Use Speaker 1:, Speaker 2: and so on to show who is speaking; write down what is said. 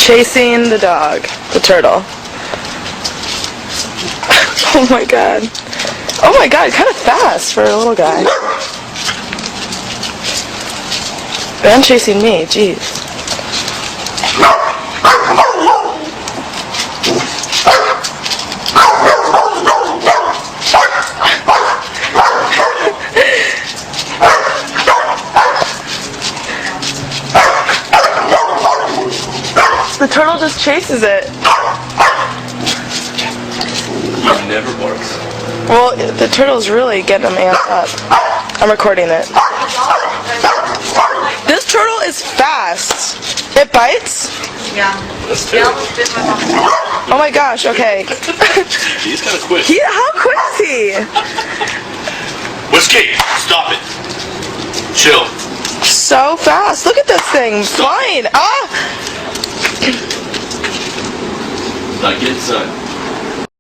Speaker 1: Chasing the dog, the turtle. Oh my god. Oh my god, kind of fast for a little guy. And chasing me, jeez. The turtle just chases it.
Speaker 2: He never barks.
Speaker 1: Well, the turtle's really getting him amped up. I'm recording it. This turtle is fast. It bites?
Speaker 3: Yeah.
Speaker 1: Oh my gosh, okay.
Speaker 2: He's kind of quick.
Speaker 1: How quick is he?
Speaker 2: Whiskey, stop it. Chill.
Speaker 1: So fast. Look at this thing flying. Ah!
Speaker 2: Now get inside.